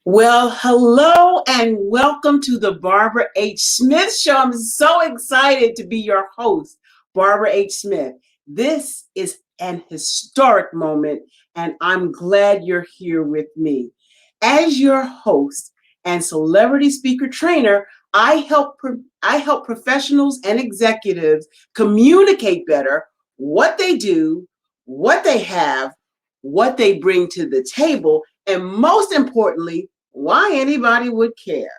Well, hello and welcome to the Barbara H. Smith Show. I'm so excited to be your host, Barbara H. Smith. This is an historic moment, and I'm glad you're here with me. As your host and celebrity speaker trainer, I help professionals and executives communicate better what they do, what they have, what they bring to the table, and most importantly, why anybody would care.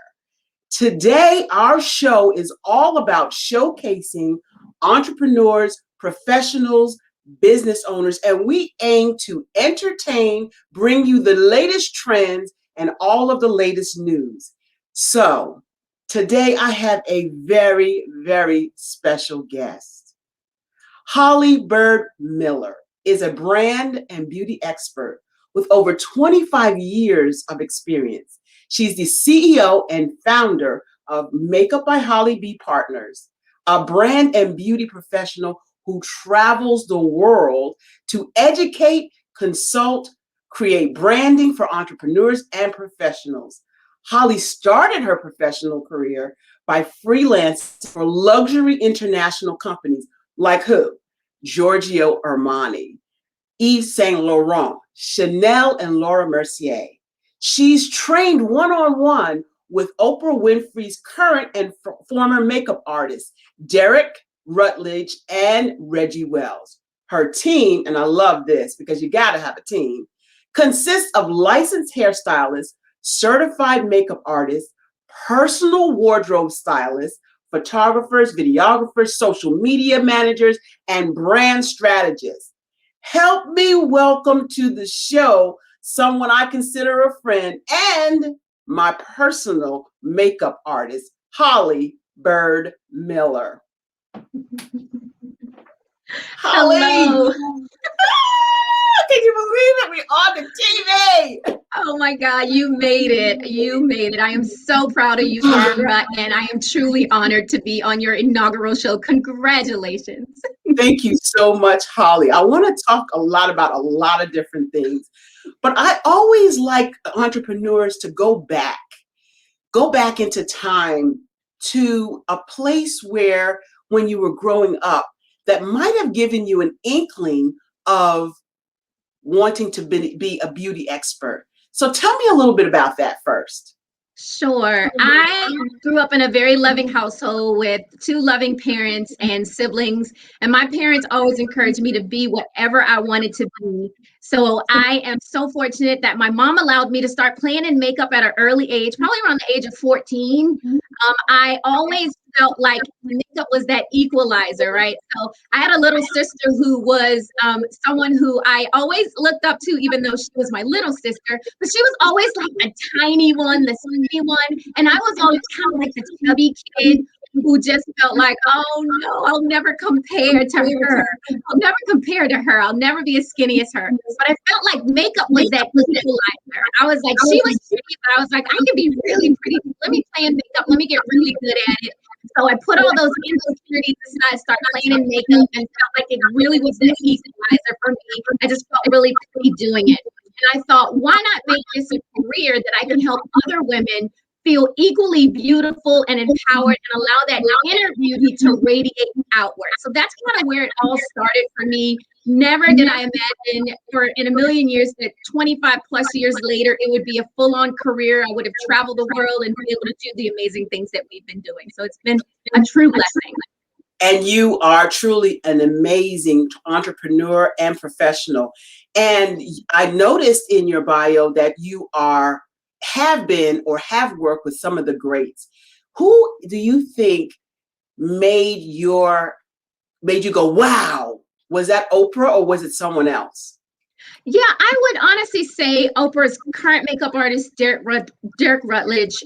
Today, our show is all about showcasing entrepreneurs, professionals, business owners, and we aim to entertain, bring you the latest trends and all of the latest news. So, today I have a very, very special guest. Holly Bird Miller is a brand and beauty expert with over 25 years of experience. She's the CEO and founder of Makeup by Holly B Partners, a brand and beauty professional who travels the world to educate, consult, create branding for entrepreneurs and professionals. Holly started her professional career by freelancing for luxury international companies like who? Giorgio Armani, Yves Saint Laurent, Chanel, and Laura Mercier. She's trained one-on-one with Oprah Winfrey's current and former makeup artists, Derek Rutledge and Reggie Wells. Her team, and I love this because you got to have a team, consists of licensed hairstylists, certified makeup artists, personal wardrobe stylists, photographers, videographers, social media managers, and brand strategists. Help me welcome to the show someone I consider a friend and my personal makeup artist, Holly Bird Miller. Holly! Hello. Can you believe it? We're on the TV. Oh my God, you made it. You made it. I am so proud of you, Barbara, and I am truly honored to be on your inaugural show. Congratulations. Thank you so much, Holly. I want to talk a lot about a lot of different things, but I always like entrepreneurs to go back into time to a place where when you were growing up that might have given you an inkling of wanting to be a beauty expert. So tell me a little bit about that first. Sure. I grew up in a very loving household with two loving parents and siblings, and my parents always encouraged me to be whatever I wanted to be. So I am so fortunate that my mom allowed me to start playing in makeup at an early age, probably around the age of 14. I always felt like makeup was that equalizer, right? So I had a little sister who was someone who I always looked up to, even though she was my little sister, but she was always like the tiny one, the skinny one. And I was always kind of like the chubby kid who just felt like, oh no, I'll never compare to her. I'll never compare to her. I'll never be as skinny as her. But I felt like makeup was that equalizer. I was like, she was pretty, but I was like, I can be really pretty. Let me play in makeup. Let me get really good at it. So I put all those insecurities aside, started playing in makeup, and felt like it really was the equalizer for me. I just felt really pretty doing it. And I thought, why not make this a career that I can help other women feel equally beautiful and empowered and allow that inner beauty to radiate outward. So that's kind of where it all started for me. Never did I imagine for in a million years that 25 plus years later, it would be a full-on career. I would have traveled the world and been able to do the amazing things that we've been doing. So it's been a true blessing. And you are truly an amazing entrepreneur and professional. And I noticed in your bio that you have been or have worked with some of the greats. Who do you think made you go, wow? Was that Oprah or was it someone else? Yeah, I would honestly say Oprah's current makeup artist, Derek Rutledge,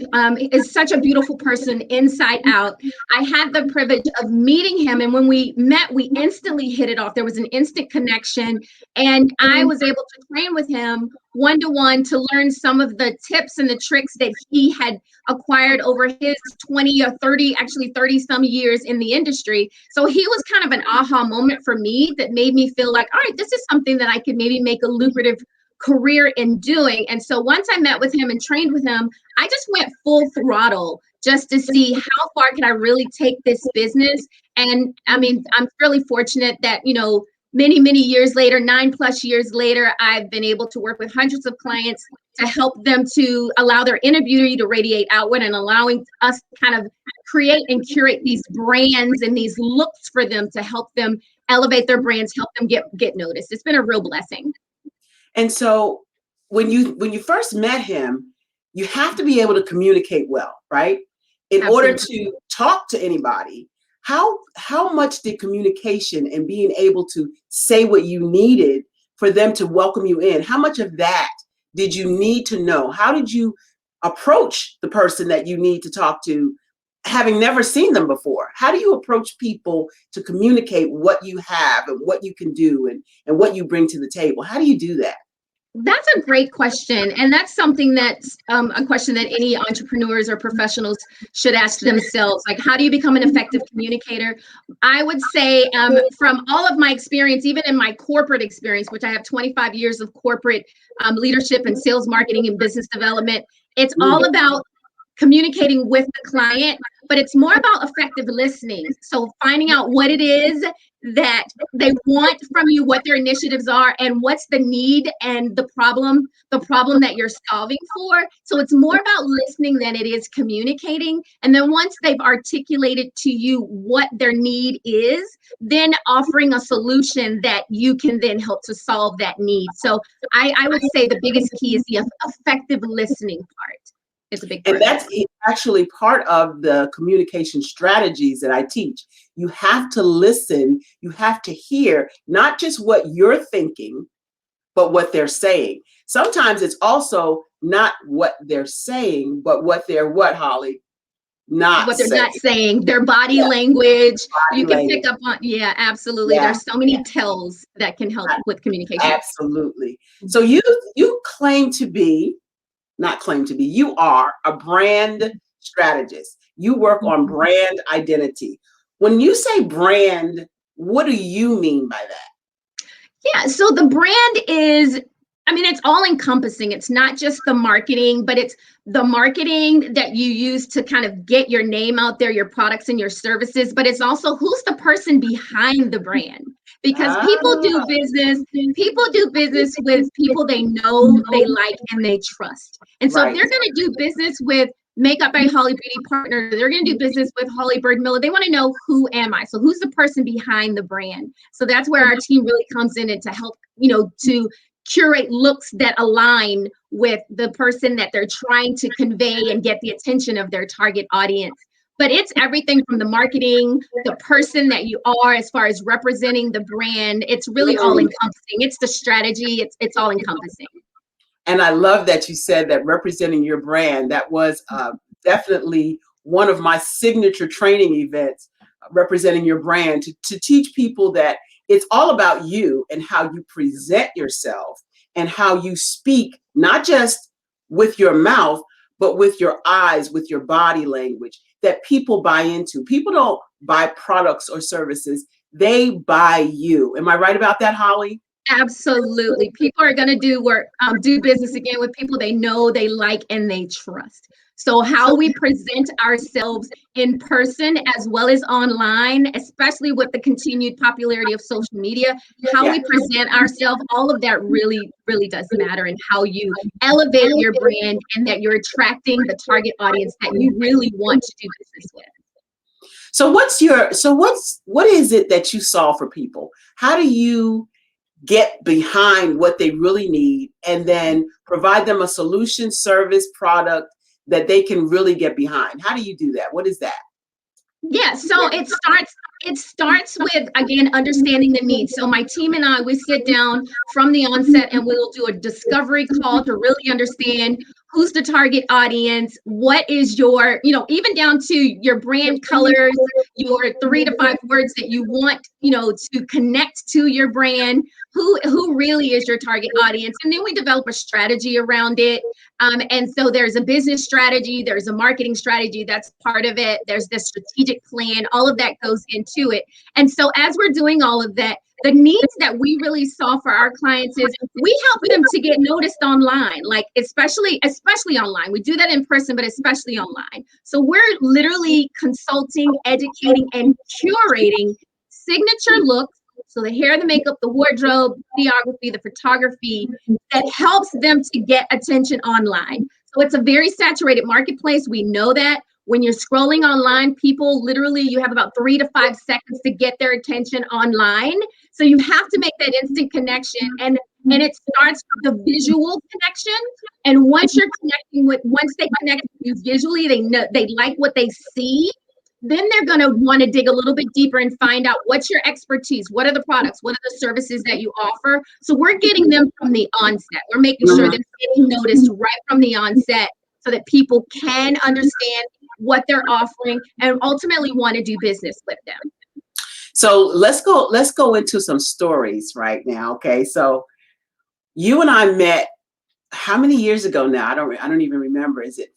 is such a beautiful person inside out. I had the privilege of meeting him, and when we met, we instantly hit it off. There was an instant connection, and I was able to train with him one-to-one to learn some of the tips and the tricks that he had acquired over his 20 or 30, actually 30 some years in the industry. So he was kind of an aha moment for me that made me feel like, all right, this is something that I could maybe make a lucrative career in doing. And so once I met with him and trained with him, I just went full throttle just to see how far can I really take this business. And I mean, I'm fairly fortunate that, many years later, 9+ years later, I've been able to work with hundreds of clients to help them to allow their energy to radiate outward and allowing us to kind of create and curate these brands and these looks for them to help them elevate their brands, help them get noticed. It's been a real blessing. And so when you first met him, you have to be able to communicate well, right? In Absolutely. order to talk to anybody, how much did communication and being able to say what you needed for them to welcome you in, how much of that did you need to know? How did you approach the person that you need to talk to, having never seen them before? How do you approach people to communicate what you have and what you can do and what you bring to the table? How do you do that? That's a great question. And that's something that's a question that any entrepreneurs or professionals should ask themselves. Like, how do you become an effective communicator? I would say from all of my experience, even in my corporate experience, which I have 25 years of corporate leadership and sales, marketing, and business development, it's all about communicating with the client, but it's more about effective listening. So finding out what it is that they want from you, what their initiatives are, and what's the need and the problem that you're solving for. So it's more about listening than it is communicating. And then once they've articulated to you what their need is, then offering a solution that you can then help to solve that need. So I would say the biggest key is the effective listening part. It's a big part. And that's actually part of the communication strategies that I teach. You have to listen, you have to hear not just what you're thinking, but what they're saying. Sometimes it's also not what they're saying, but what they're Holly? What they're not saying, their body language. You can pick up on, absolutely. There's so many tells that can help with communication. Absolutely. So you claim to be, not claim to be, you are a brand strategist. You work on brand identity. When you say brand, what do you mean by that? Yeah, so the brand is, it's all encompassing. It's not just the marketing, but it's the marketing that you use to kind of get your name out there, your products and your services, but it's also who's the person behind the brand. Because people do business with people they know, they like, and they trust. And so if they're going to do business with Makeup by Holly Beauty Partners, they're going to do business with Holly Bird Miller, they want to know, who am I? So who's the person behind the brand? So that's where our team really comes in and to help, to curate looks that align with the person that they're trying to convey and get the attention of their target audience. But it's everything from the marketing, the person that you are as far as representing the brand. It's really all encompassing. It's the strategy. It's all encompassing. And I love that you said that representing your brand. That was definitely one of my signature training events, representing your brand, to teach people that it's all about you and how you present yourself and how you speak, not just with your mouth, but with your eyes, with your body language, that people buy into. People don't buy products or services, they buy you. Am I right about that, Holly? Absolutely. People are going to do business again with people they know, they like, and they trust. So how we present ourselves in person as well as online, especially with the continued popularity of social media, how we present ourselves, all of that really, really does matter, and how you elevate your brand and that you're attracting the target audience that you really want to do business with. So what is it that you solve for people? How do you get behind what they really need and then provide them a solution, service, product that they can really get behind? How do you do that? What is that? Yeah, so it starts with, again, understanding the needs. So my team and I, we sit down from the onset and we'll do a discovery call to really understand who's the target audience, what is your, even down to your brand colors, your 3 to 5 words that you want, to connect to your brand, who really is your target audience. And then we develop a strategy around it. And so there's a business strategy, there's a marketing strategy, that's part of it. There's the strategic plan, all of that goes into it. And so as we're doing all of that, the needs that we really solve for our clients is we help them to get noticed online, like especially online. We do that in person, but especially online. So we're literally consulting, educating, and curating signature looks. So the hair, the makeup, the wardrobe, videography, the photography that helps them to get attention online. So it's a very saturated marketplace. We know that. When you're scrolling online, people literally, you have about 3 to 5 seconds to get their attention online. So you have to make that instant connection. And it starts with the visual connection. And once they connect with you visually, they know they like what they see. Then they're going to want to dig a little bit deeper and find out what's your expertise, what are the products, what are the services that you offer. So we're getting them from the onset. We're making sure they're getting noticed right from the onset so that people can understand what they're offering and ultimately want to do business with them. So let's go into some stories right now. Okay. So you and I met how many years ago now? I don't even remember. Is it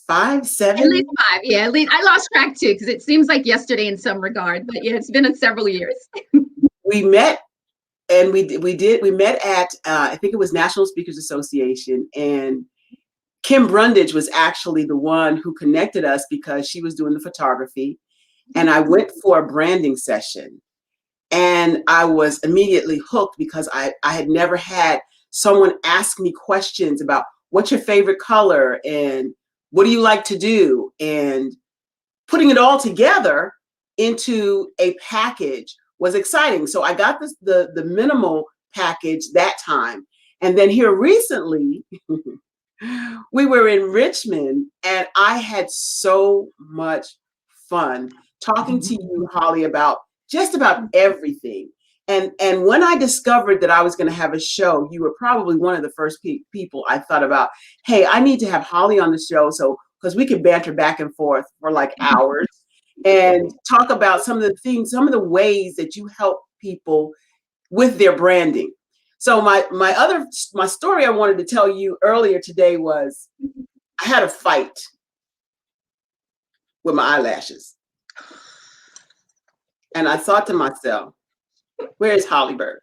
5, 7? At least 5. Yeah, at least I lost track too, because it seems like yesterday in some regard, but yeah, it's been several years. We met and we met at I think it was National Speakers Association, and Kim Brundage was actually the one who connected us because she was doing the photography, and I went for a branding session, and I was immediately hooked because I had never had someone ask me questions about what's your favorite color and what do you like to do, and putting it all together into a package was exciting. So I got the minimal package that time, and then here recently. We were in Richmond, and I had so much fun talking to you, Holly, about just about everything. And when I discovered that I was going to have a show, you were probably one of the first people I thought about. Hey, I need to have Holly on the show, so because we could banter back and forth for like hours and talk about some of the things, some of the ways that you help people with their branding. So my story I wanted to tell you earlier today was I had a fight with my eyelashes. And I thought to myself, where is Holly Bird?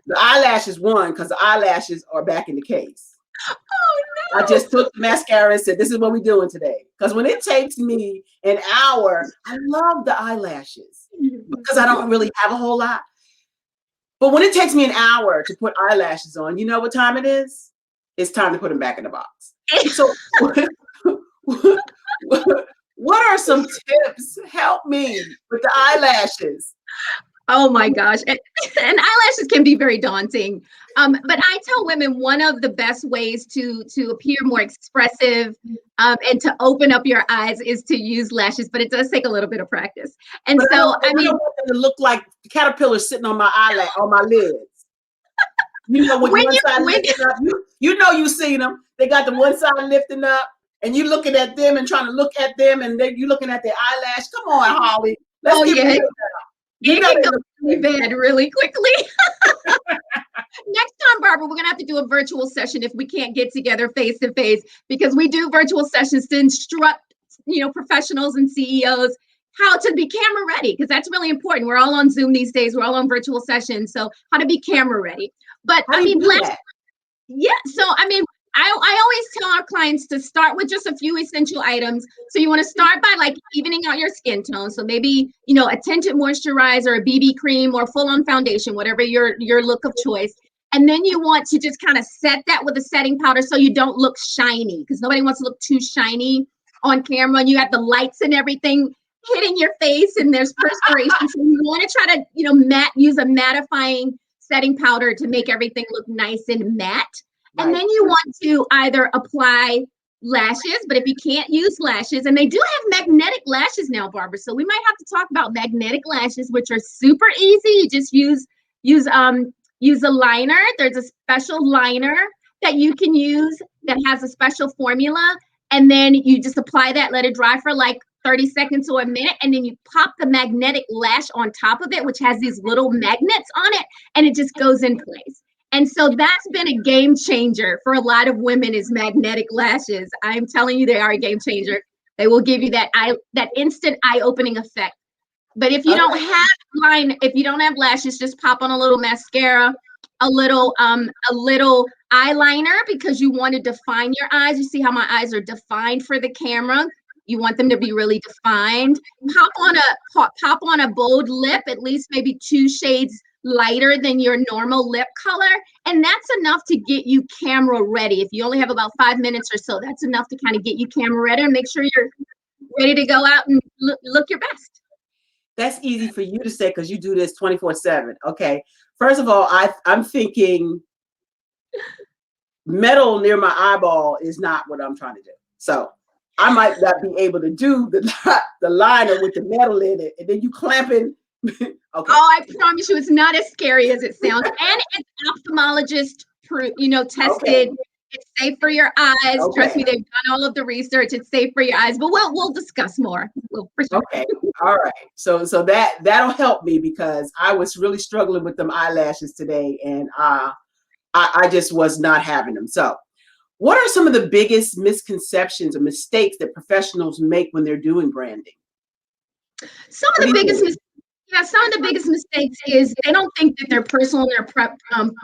The eyelashes won because the eyelashes are back in the case. Oh no. I just took the mascara and said, this is what we're doing today. Because when it takes me an hour, I love the eyelashes because I don't really have a whole lot. But when it takes me an hour to put eyelashes on, you know what time it is? It's time to put them back in the box. So what are some tips? Help me with the eyelashes. Oh my gosh. And eyelashes can be very daunting. But I tell women one of the best ways to appear more expressive and to open up your eyes is to use lashes, but it does take a little bit of practice. And but so I mean, don't want them to look like caterpillars sitting on my lids. You know, with one side lifting up, you know you seen them. They got the one side lifting up, and you looking at them and trying to look at them, and you looking at their eyelash. Come on, Holly. Let's get real now. You know, it can go really bad really quickly. Next time, Barbara, we're gonna have to do a virtual session if we can't get together face to face, because we do virtual sessions to instruct, professionals and CEOs how to be camera ready, because that's really important. We're all on Zoom these days. We're all on virtual sessions, so how to be camera ready. But I mean, yeah. So I mean, I always tell our clients to start with just a few essential items. So you want to start by like evening out your skin tone. So maybe, a tinted moisturizer, a BB cream, or full-on foundation, whatever your look of choice. And then you want to just kind of set that with a setting powder so you don't look shiny, because nobody wants to look too shiny on camera. And you have the lights and everything hitting your face and there's perspiration. So you want to try to, use a mattifying setting powder to make everything look nice and matte. Right. And then you want to either apply lashes, but if you can't use lashes, and they do have magnetic lashes now, Barbara. So we might have to talk about magnetic lashes, which are super easy. You just use a liner. There's a special liner that you can use that has a special formula. And then you just apply that, let it dry for like 30 seconds or a minute, and then you pop the magnetic lash on top of it, which has these little magnets on it, and it just goes in place. And so that's been a game changer for a lot of women, is magnetic lashes. I'm telling you, they are a game changer. They will give you that instant eye-opening effect. But if you don't have if you don't have lashes, just pop on a little mascara, a little eyeliner because you want to define your eyes. You see how my eyes are defined for the camera. You want them to be really defined. Pop on a bold lip, at least maybe 2 shades lighter than your normal lip color, and that's enough to get you camera ready. If you only have about 5 minutes or so, that's enough to kind of get you camera ready and make sure you're ready to go out and look your best. That's easy for you to say because you do this 24/7. Okay. First of all, I'm thinking metal near my eyeball is not what I'm trying to do. So I might not be able to do the liner with the metal in it, and then you clamping. Okay. Oh, I promise you, it's not as scary as it sounds, and it's ophthalmologist tested. Okay. It's safe for your eyes. Okay. Trust me, they've done all of the research. It's safe for your eyes, but we'll discuss more. For sure. Okay. All right. So that'll help me because I was really struggling with them eyelashes today, and I just was not having them. So, what are some of the biggest misconceptions or mistakes that professionals make when they're doing branding? Some of the biggest mistakes is they don't think that their personal and their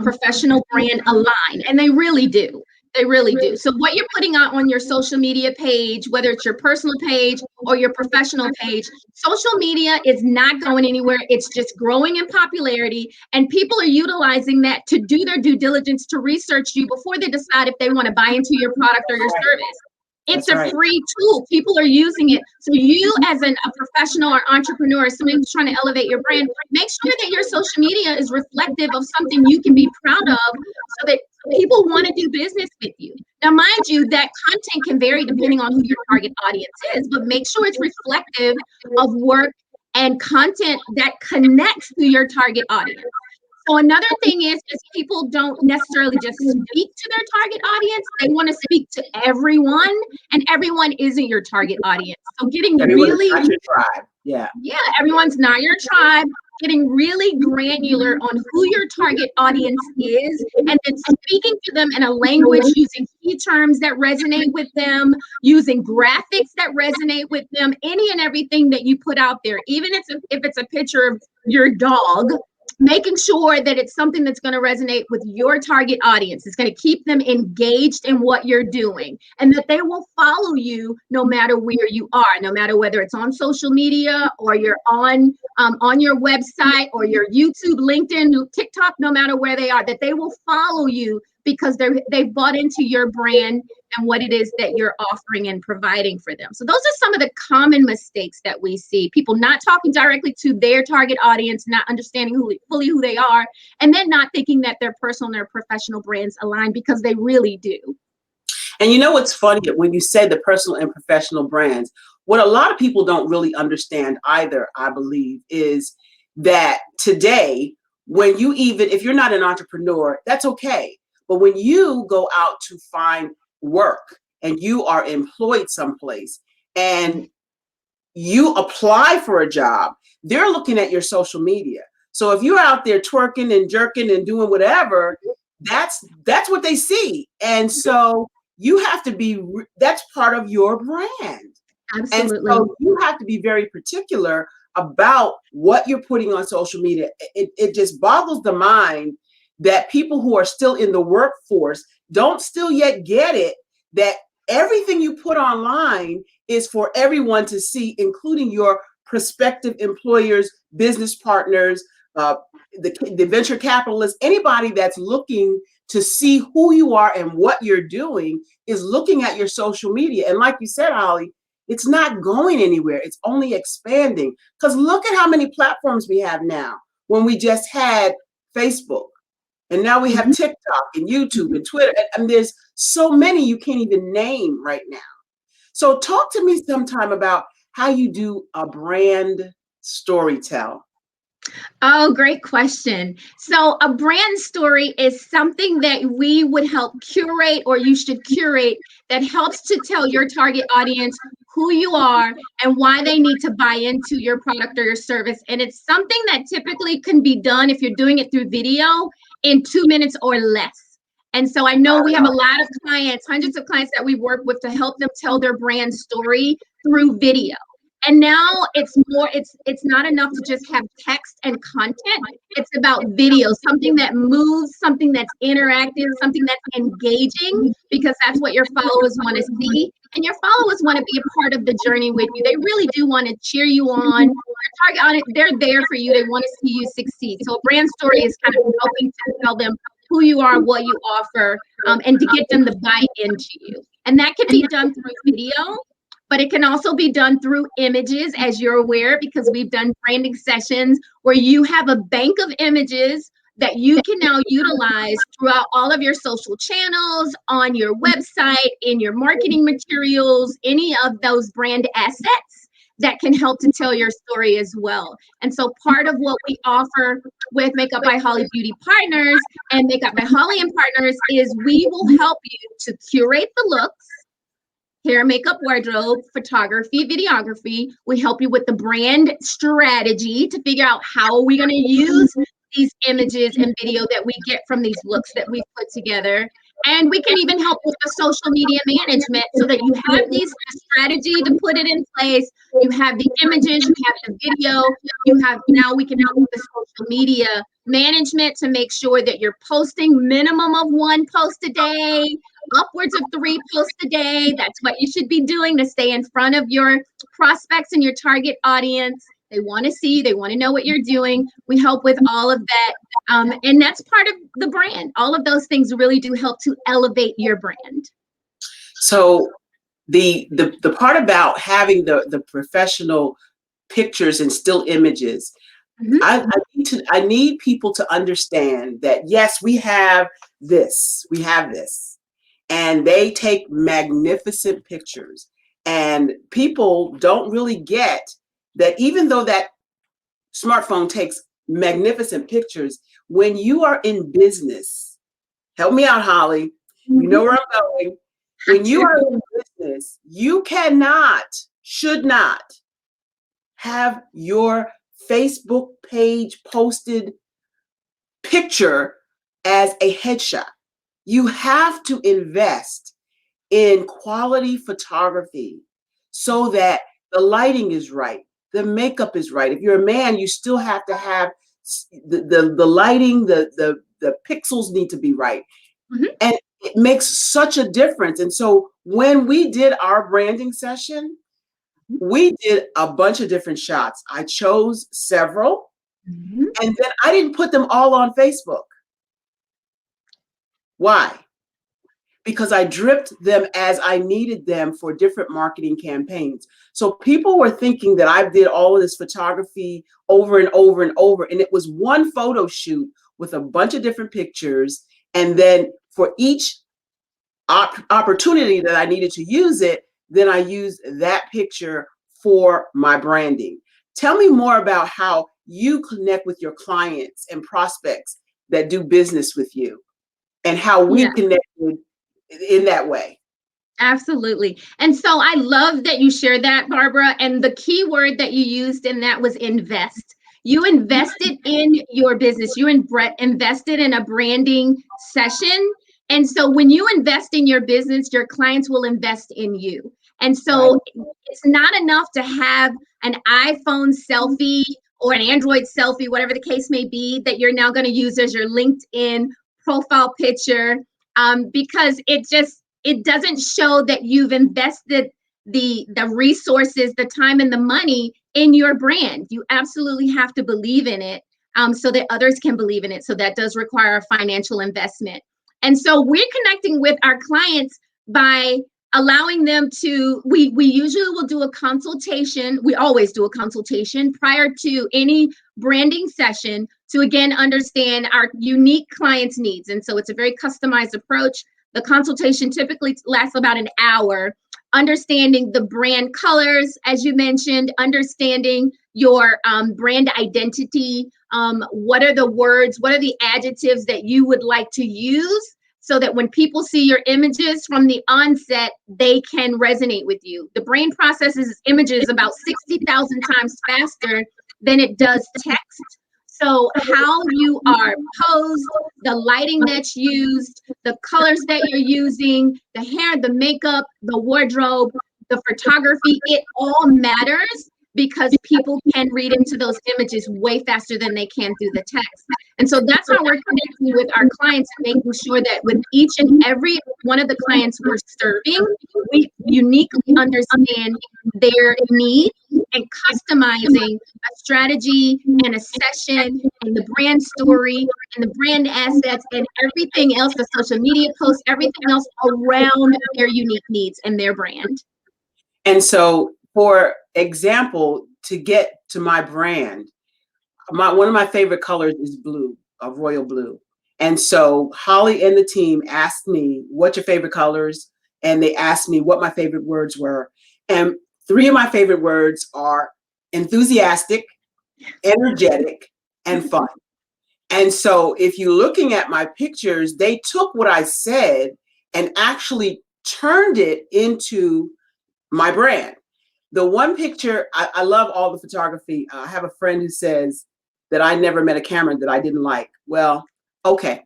professional brand align, and they really do. They really do. So what you're putting out on your social media page, whether it's your personal page or your professional page, social media is not going anywhere. It's just growing in popularity, and people are utilizing that to do their due diligence to research you before they decide if they want to buy into your product or your service. It's a free tool. People are using it. So you as a professional or entrepreneur, somebody who's trying to elevate your brand, make sure that your social media is reflective of something you can be proud of so that people want to do business with you. Now, mind you, that content can vary depending on who your target audience is, but make sure it's reflective of work and content that connects to your target audience. So another thing is people don't necessarily just speak to their target audience. They want to speak to everyone, and everyone isn't your target audience. So getting Everyone really, is not your tribe. Yeah, everyone's not your tribe. Getting really granular on who your target audience is, and then speaking to them in a language using key terms that resonate with them, using graphics that resonate with them, any and everything that you put out there, even if it's a picture of your dog, making sure that it's something that's going to resonate with your target audience. It's going to keep them engaged in what you're doing, and that they will follow you no matter where you are, no matter whether it's on social media or you're on your website or your YouTube, LinkedIn, TikTok, no matter where they are, that they will follow you because they've bought into your brand and what it is that you're offering and providing for them. So those are some of the common mistakes that we see. People not talking directly to their target audience, not understanding fully who they are, and then not thinking that their personal and their professional brands align, because they really do. and you know what's funny when you say the personal and professional brands, what a lot of people don't really understand either, I believe, is that today, when you if you're not an entrepreneur, that's okay. But when you go out to find work and you are employed someplace and you apply for a job, they're looking at your social media. So if you're out there twerking and jerking and doing whatever, that's what they see. And so you have to be, that's part of your brand. Absolutely. And so you have to be very particular about what you're putting on social media. It just boggles the mind that people who are still in the workforce don't still yet get it, that everything you put online is for everyone to see, including your prospective employers, business partners, the venture capitalists, anybody that's looking to see who you are and what you're doing is looking at your social media. And like you said, Holly, it's not going anywhere. It's only expanding. Because look at how many platforms we have now, when we just had Facebook. And now we have TikTok and YouTube and Twitter. And there's so many you can't even name right now. So talk to me sometime about how you do a brand storytell. Oh, great question. So a brand story is something that we would help curate, or you should curate, that helps to tell your target audience who you are and why they need to buy into your product or your service. And it's something that typically can be done, if you're doing it through video, in 2 minutes or less. And so I know we have a lot of clients, hundreds of clients that we work with, to help them tell their brand story through video. And now it's not enough to just have text and content. It's about video, something that moves, something that's interactive, something that's engaging, because that's what your followers want to see. And your followers want to be a part of the journey with you. They really do want to cheer you on. Target on it, they're there for you. They want to see you succeed. So a brand story is kind of helping to tell them who you are, what you offer, and to get them to buy into you. And that can be done through video, but it can also be done through images, as you're aware, because we've done branding sessions where you have a bank of images that you can now utilize throughout all of your social channels, on your website, in your marketing materials, any of those brand assets that can help to tell your story as well. And so part of what we offer with Makeup by Holly Beauty Partners and Makeup by Holly and Partners is we will help you to curate the looks, hair, makeup, wardrobe, photography, videography. We help you with the brand strategy to figure out how are we going to use these images and video that we get from these looks that we've put together. And we can even help with the social media management so that you have these strategy to put it in place. You have the images, you have the video, you have, now we can help with the social media management to make sure that you're posting minimum of 1 post a day, upwards of 3 posts a day. That's what you should be doing to stay in front of your prospects and your target audience. They want to see, they want to know what you're doing. We help with all of that. And that's part of the brand. All of those things really do help to elevate your brand. So the part about having the professional pictures and still images, I need people to understand that yes, we have this, and they take magnificent pictures, and people don't really get that even though that smartphone takes magnificent pictures, when you are in business, help me out, Holly, you know where I'm going. When you are in business, you should not have your Facebook page posted picture as a headshot. You have to invest in quality photography so that the lighting is right, the makeup is right. If you're a man, you still have to have the lighting, the pixels need to be right. And it makes such a difference. And so when we did our branding session, we did a bunch of different shots. I chose several, and then I didn't put them all on Facebook. Why? Because I dripped them as I needed them for different marketing campaigns. So people were thinking that I did all of this photography over and over and over, and it was one photo shoot with a bunch of different pictures. And then for each opportunity that I needed to use it, then I used that picture for my branding. Tell me more about how you connect with your clients and prospects that do business with you, and how we connected in that way. Absolutely. And so I love that you shared that, Barbara. And the key word that you used in that was invest. You invested in your business. You invested in a branding session. And so when you invest in your business, your clients will invest in you. And so it's not enough to have an iPhone selfie or an Android selfie, whatever the case may be, that you're now going to use as your LinkedIn profile picture, because it doesn't show that you've invested the resources, the time, and the money in your brand. You absolutely have to believe in it, so that others can believe in it. So that does require a financial investment. And so we're connecting with our clients by allowing them to, we usually will do a consultation. We always do a consultation prior to any branding session to, again, understand our unique clients' needs. And so it's a very customized approach. The consultation typically lasts about an hour, understanding the brand colors, as you mentioned, understanding your brand identity. What are the words, what are the adjectives that you would like to use so that when people see your images from the onset, they can resonate with you. The brain processes images about 60,000 times faster than it does text. So how you are posed, the lighting that's used, the colors that you're using, the hair, the makeup, the wardrobe, the photography, it all matters because people can read into those images way faster than they can through the text. And so that's how we're connecting with our clients and making sure that with each and every one of the clients we're serving, we uniquely understand their needs and customizing a strategy and a session and the brand story and the brand assets and everything else, the social media posts, everything else around their unique needs and their brand. And so, for example, to get to my brand, one of my favorite colors is blue, royal blue. And so Holly and the team asked me, what's your favorite colors? And they asked me what my favorite words were. And three of my favorite words are enthusiastic, energetic, and fun. And so if you're looking at my pictures, they took what I said and actually turned it into my brand. The one picture, I love all the photography. I have a friend who says that I never met a camera that I didn't like. Well, okay.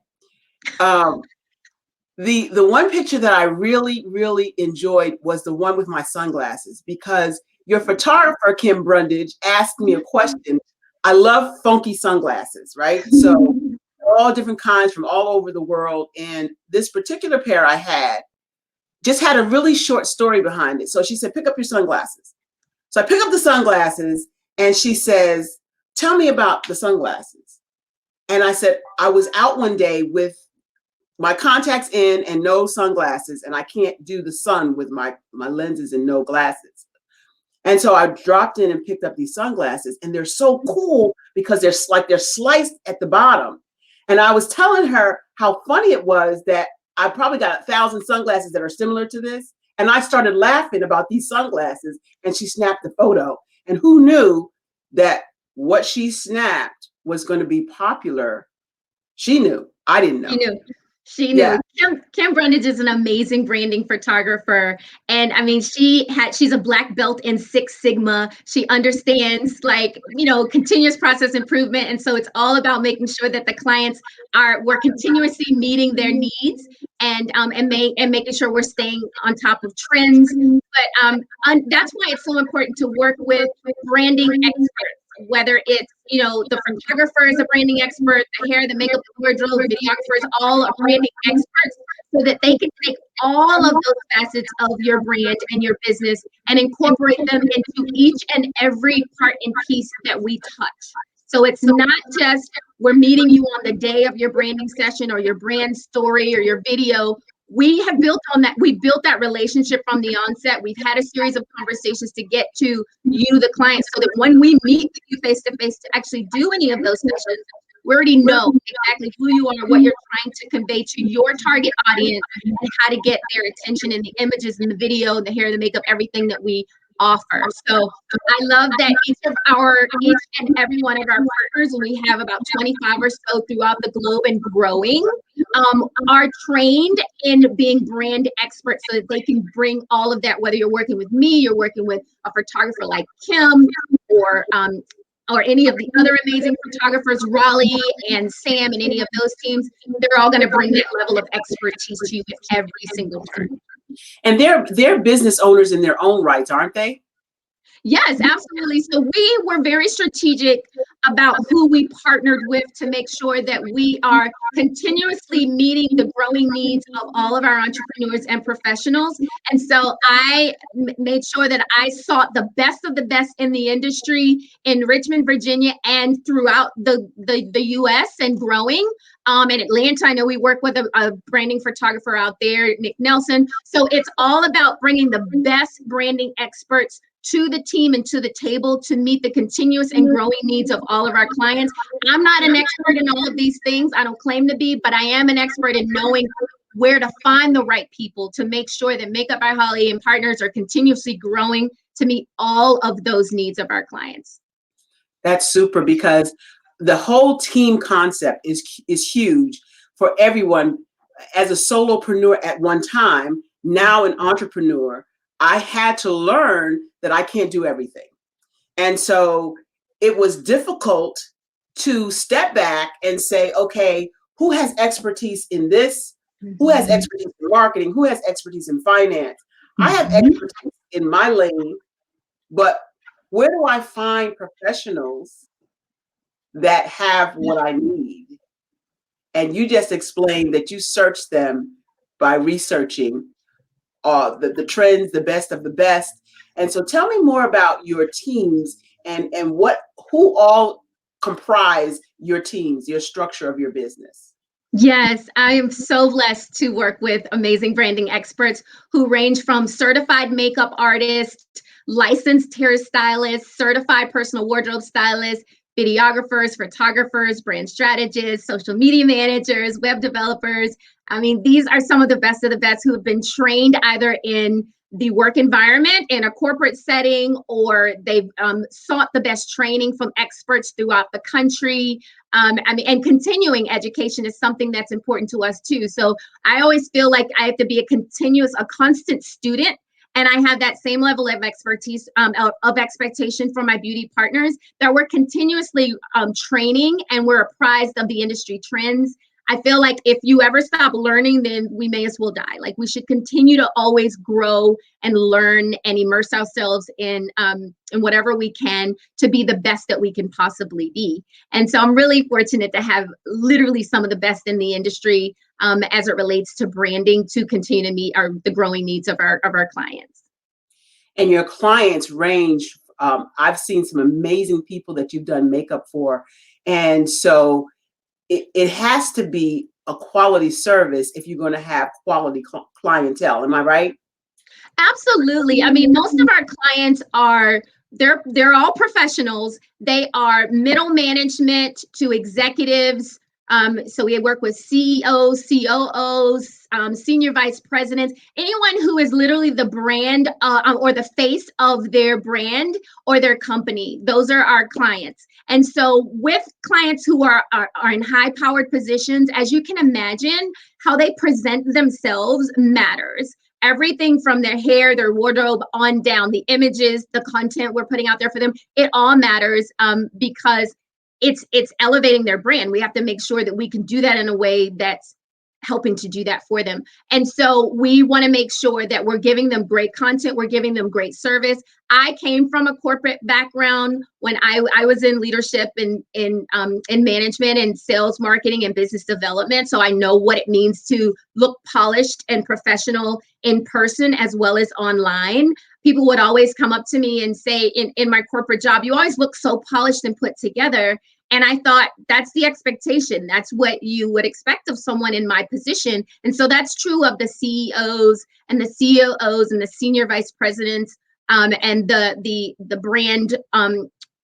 The one picture that I really, really enjoyed was the one with my sunglasses, because your photographer, Kim Brundage, asked me a question. I love funky sunglasses, right? So all different kinds from all over the world. And this particular pair I had just had a really short story behind it. So she said, pick up your sunglasses. So I pick up the sunglasses and she says, tell me about the sunglasses. And I said, I was out one day with my contacts in and no sunglasses, and I can't do the sun with my lenses and no glasses. And so I dropped in and picked up these sunglasses, and they're so cool because they're sliced at the bottom. And I was telling her how funny it was that I probably got 1,000 sunglasses that are similar to this. And I started laughing about these sunglasses, and she snapped the photo. And who knew that what she snapped was going to be popular? She knew. I didn't know. She knew. Kim Brundage is an amazing branding photographer. And I mean, she's a black belt in Six Sigma. She understands continuous process improvement. And so it's all about making sure that the clients we're continuously meeting their needs and making sure we're staying on top of trends. But that's why it's so important to work with branding experts. Whether it's, the photographer is a branding expert, the hair, the makeup, the wardrobe, videographers, all are branding experts, so that they can take all of those facets of your brand and your business and incorporate them into each and every part and piece that we touch. So it's not just we're meeting you on the day of your branding session or your brand story or your video. We have built on that. We built that relationship from the onset. We've had a series of conversations to get to you, the client, so that when we meet you face to face to actually do any of those sessions, we already know exactly who you are, what you're trying to convey to your target audience, and how to get their attention in the images and the video, the hair, the makeup, everything that we offer. So I love that each and every one of our partners, and we have about 25 or so throughout the globe and growing, are trained in being brand experts, so that they can bring all of that, whether you're working with me, you're working with a photographer like Kim, or any of the other amazing photographers, Raleigh and Sam and any of those teams. They're all going to bring that level of expertise to you every single time. And they're business owners in their own rights, aren't they? Yes, absolutely. So we were very strategic about who we partnered with to make sure that we are continuously meeting the growing needs of all of our entrepreneurs and professionals. And so I made sure that I sought the best of the best in the industry in Richmond, Virginia, and throughout the US and growing. In Atlanta, I know we work with a branding photographer out there, Nick Nelson. So it's all about bringing the best branding experts to the team and to the table to meet the continuous and growing needs of all of our clients. I'm not an expert in all of these things. I don't claim to be, but I am an expert in knowing where to find the right people to make sure that Makeup by Holly and partners are continuously growing to meet all of those needs of our clients. That's super, because the whole team concept is huge for everyone. As a solopreneur at one time, now an entrepreneur, I had to learn that I can't do everything. And so it was difficult to step back and say, okay, who has expertise in this? Who has expertise in marketing? Who has expertise in finance? I have expertise in my lane, but where do I find professionals that have what I need? And you just explained that you search them by researching the trends, the best of the best. And so tell me more about your teams and who all comprise your teams, your structure of your business. Yes, I am so blessed to work with amazing branding experts who range from certified makeup artists, licensed hairstylists, certified personal wardrobe stylists, videographers, photographers, brand strategists, social media managers, web developers. I mean, these are some of the best who have been trained either in the work environment in a corporate setting, or they've sought the best training from experts throughout the country. I mean, and continuing education is something that's important to us too. So I always feel like I have to be a constant student. And I have that same level of expertise, of expectation from my beauty partners, that we're continuously training and we're apprised of the industry trends. I feel like if you ever stop learning, then we may as well die. Like, we should continue to always grow and learn and immerse ourselves in whatever we can to be the best that we can possibly be. And so I'm really fortunate to have literally some of the best in the industry as it relates to branding, to continue to meet the growing needs of our clients. And your clients range. I've seen some amazing people that you've done makeup for. And so it has to be a quality service if you're going to have quality clientele. Am I right? Absolutely. I mean, most of our clients are they're all professionals. They are middle management to executives. So we work with CEOs, COOs, senior vice presidents, anyone who is literally the brand or the face of their brand or their company. Those are our clients. And so with clients who are in high powered positions, as you can imagine, how they present themselves matters. Everything from their hair, their wardrobe on down, the images, the content we're putting out there for them, it all matters because it's elevating their brand. We have to make sure that we can do that in a way that's helping to do that for them. And so we want to make sure that we're giving them great content, we're giving them great service. I came from a corporate background when I was in leadership in management and sales, marketing, and business development. So I know what it means to look polished and professional in person as well as online. People would always come up to me and say, in my corporate job, you always look so polished and put together. And I thought, that's the expectation. That's what you would expect of someone in my position. And so that's true of the CEOs and the COOs and the senior vice presidents and the brand,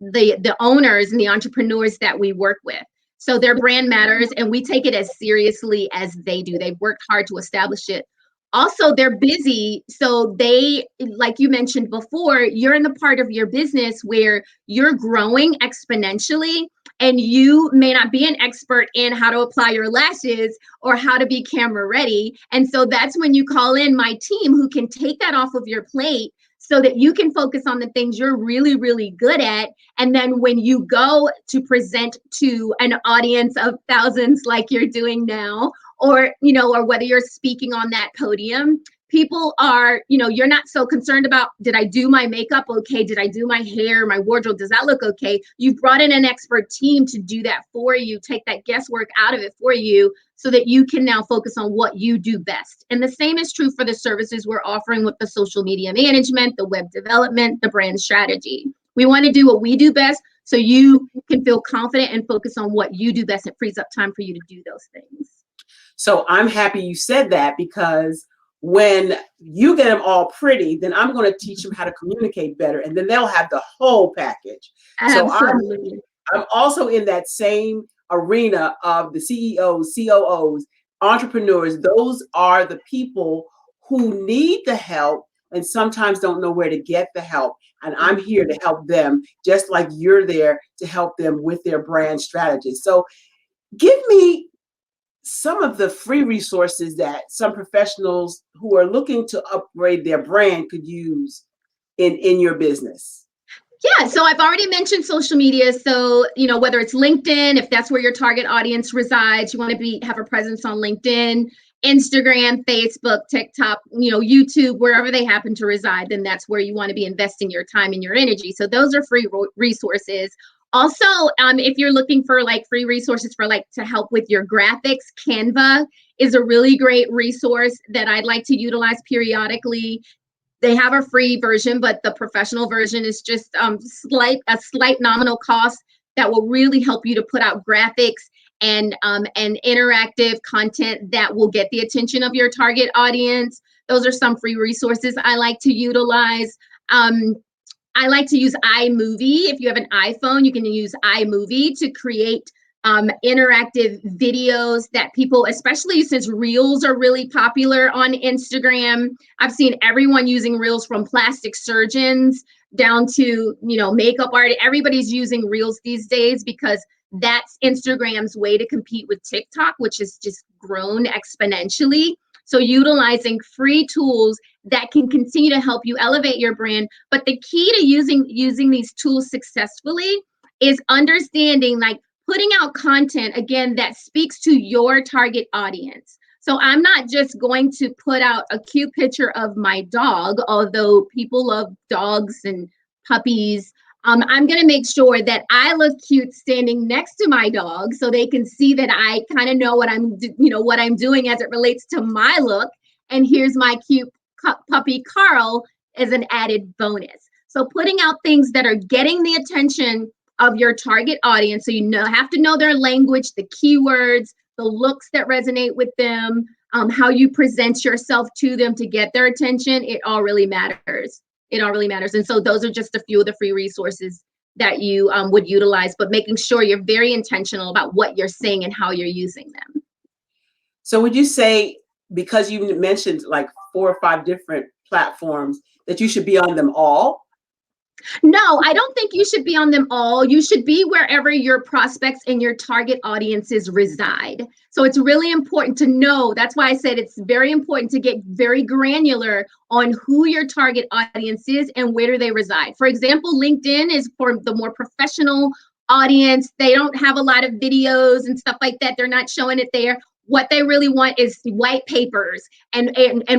the owners and the entrepreneurs that we work with. So their brand matters, and we take it as seriously as they do. They've worked hard to establish it. Also, they're busy. So they, like you mentioned before, you're in the part of your business where you're growing exponentially, and you may not be an expert in how to apply your lashes or how to be camera ready. And so that's when you call in my team, who can take that off of your plate so that you can focus on the things you're really, really good at. And then when you go to present to an audience of thousands like you're doing now, or whether you're speaking on that podium, people are, you're not so concerned about, did I do my makeup okay? Did I do my hair, my wardrobe? Does that look okay? You've brought in an expert team to do that for you, take that guesswork out of it for you, so that you can now focus on what you do best. And the same is true for the services we're offering with the social media management, the web development, the brand strategy. We want to do what we do best so you can feel confident and focus on what you do best. It frees up time for you to do those things. So I'm happy you said that, because when you get them all pretty, then I'm going to teach them how to communicate better, and then they'll have the whole package. Absolutely. So I'm also in that same arena of the CEOs, COOs, entrepreneurs. Those are the people who need the help and sometimes don't know where to get the help. And I'm here to help them, just like you're there to help them with their brand strategies. So give me some of the free resources that some professionals who are looking to upgrade their brand could use in your business. Yeah, so I've already mentioned social media. So, whether it's LinkedIn, if that's where your target audience resides, you want to have a presence on LinkedIn. Instagram, Facebook, TikTok, YouTube, wherever they happen to reside, then that's where you want to be investing your time and your energy. So those are free resources. Also, if you're looking for like free resources for like to help with your graphics, Canva is a really great resource that I'd like to utilize periodically. They have a free version, but the professional version is just a slight nominal cost that will really help you to put out graphics and interactive content that will get the attention of your target audience. Those are some free resources I like to utilize. I like to use iMovie. If you have an iPhone, you can use iMovie to create interactive videos that people, especially since Reels are really popular on Instagram. I've seen everyone using Reels, from plastic surgeons down to, makeup art. Everybody's using Reels these days because that's Instagram's way to compete with TikTok, which has just grown exponentially. So utilizing free tools that can continue to help you elevate your brand. But the key to using these tools successfully is understanding, like, putting out content, again, that speaks to your target audience. So I'm not just going to put out a cute picture of my dog, although people love dogs and puppies. I'm going to make sure that I look cute standing next to my dog, so they can see that I kind of know what I'm doing as it relates to my look. And here's my cute puppy Carl as an added bonus. So putting out things that are getting the attention of your target audience, so have to know their language, the keywords, the looks that resonate with them, how you present yourself to them to get their attention. It all really matters. And so those are just a few of the free resources that you would utilize, but making sure you're very intentional about what you're saying and how you're using them. So would you say, because you mentioned like 4 or 5 different platforms, that you should be on them all? No, I don't think you should be on them all. You should be wherever your prospects and your target audiences reside. So it's really important to know. That's why I said it's very important to get very granular on who your target audience is and where do they reside. For example, LinkedIn is for the more professional audience. They don't have a lot of videos and stuff like that. They're not showing it there. What they really want is white papers and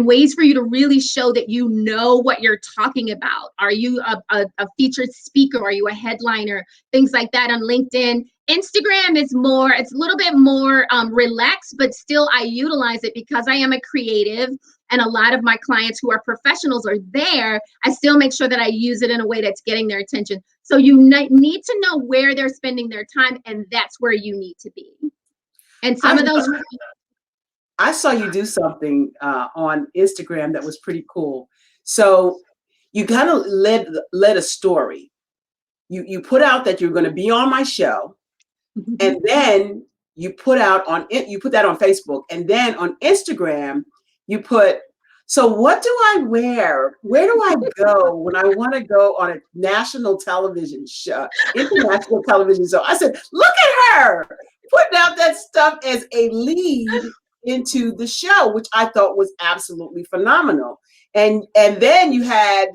ways for you to really show that you know what you're talking about. Are you a featured speaker? Are you a headliner? Things like that on LinkedIn. Instagram is it's a little bit more relaxed, but still I utilize it because I am a creative and a lot of my clients who are professionals are there. I still make sure that I use it in a way that's getting their attention. So you need to know where they're spending their time, and that's where you need to be. And some of those. I saw you do something on Instagram that was pretty cool. So you kind of led a story. You put out that you're going to be on my show, and then you put that on Facebook, and then on Instagram you put, so what do I wear? Where do I go when I want to go on a national television show, international television show? I said, look at her putting out that stuff as a lead into the show, which I thought was absolutely phenomenal. And then you had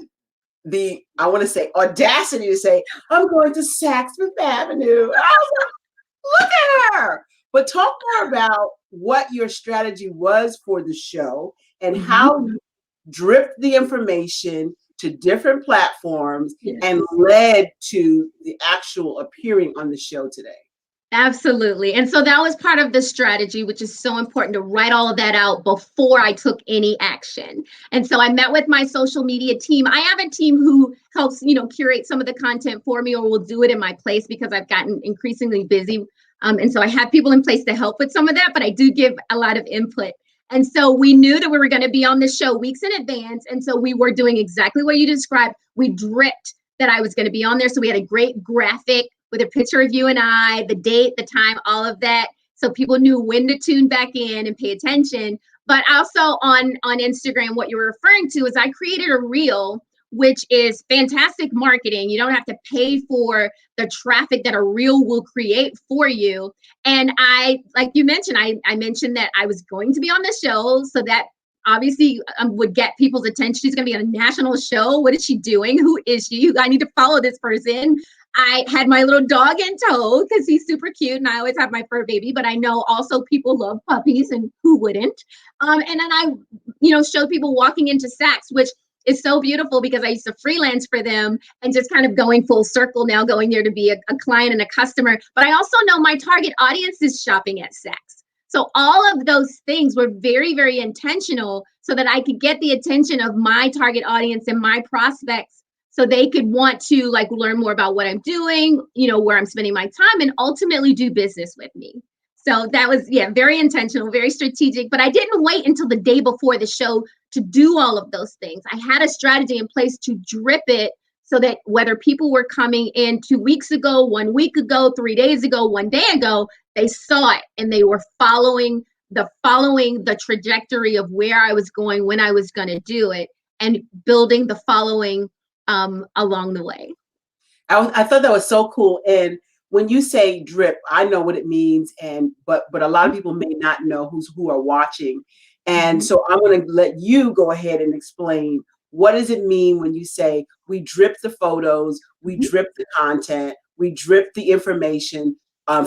the, I want to say, audacity to say, I'm going to Saks Fifth Avenue. I was like, look at her. But talk more about what your strategy was for the show and how you dripped the information to different platforms and led to the actual appearing on the show today. Absolutely. And so that was part of the strategy, which is so important, to write all of that out before I took any action. And so I met with my social media team. I have a team who helps, curate some of the content for me, or will do it in my place because I've gotten increasingly busy. And so I have people in place to help with some of that, but I do give a lot of input. And so we knew that we were going to be on the show weeks in advance. And so we were doing exactly what you described. We dripped that I was going to be on there. So we had a great graphic with a picture of you and I, the date, the time, all of that. So people knew when to tune back in and pay attention. But also on Instagram, what you're referring to is I created a reel, which is fantastic marketing. You don't have to pay for the traffic that a reel will create for you. And I, like you mentioned, I mentioned that I was going to be on the show. So that obviously would get people's attention. She's going to be on a national show. What is she doing? Who is she? I need to follow this person. I had my little dog in tow because he's super cute and I always have my fur baby, but I know also people love puppies and who wouldn't. And then I, showed people walking into Saks, which is so beautiful because I used to freelance for them and just kind of going full circle now, going there to be a client and a customer. But I also know my target audience is shopping at Saks. So all of those things were very, very intentional so that I could get the attention of my target audience and my prospects so they could want to like learn more about what I'm doing, where I'm spending my time and ultimately do business with me. So that was, very intentional, very strategic, but I didn't wait until the day before the show to do all of those things. I had a strategy in place to drip it so that whether people were coming in 2 weeks ago, 1 week ago, 3 days ago, 1 day ago, they saw it and they were following the trajectory of where I was going, when I was going to do it, and building the following along the way. I thought that was so cool. And when you say drip, I know what it means, but a lot of people may not know who are watching. And so I'm going to let you go ahead and explain, what does it mean when you say we drip the photos, we drip the content, we drip the information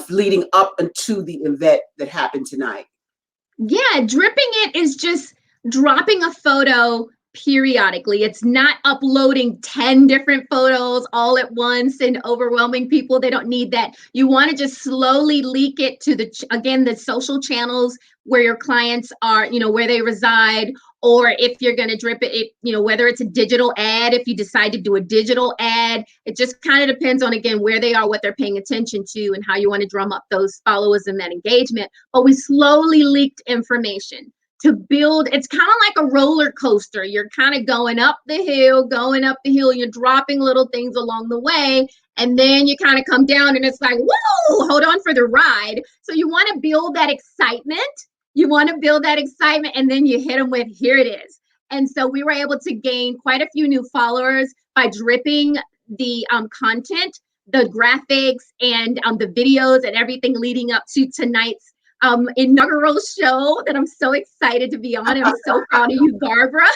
leading up into the event that happened tonight? Yeah, dripping it is just dropping a photo periodically. It's not uploading 10 different photos all at once and overwhelming people. They don't need that. You want to just slowly leak it to the social channels where your clients are, where they reside, or if you're going to drip it, whether it's a digital ad, if you decide to do a digital ad, it just kind of depends on, again, where they are, what they're paying attention to, and how you want to drum up those followers and that engagement. But we slowly leaked information to build. It's kind of like a roller coaster. You're kind of going up the hill, you're dropping little things along the way, and then you kind of come down and it's like, whoa, hold on for the ride. So you want to build that excitement. And then you hit them with, here it is. And so we were able to gain quite a few new followers by dripping the content, the graphics, and the videos and everything leading up to tonight's inaugural show that I'm so excited to be on. I'm so proud of you, Barbara.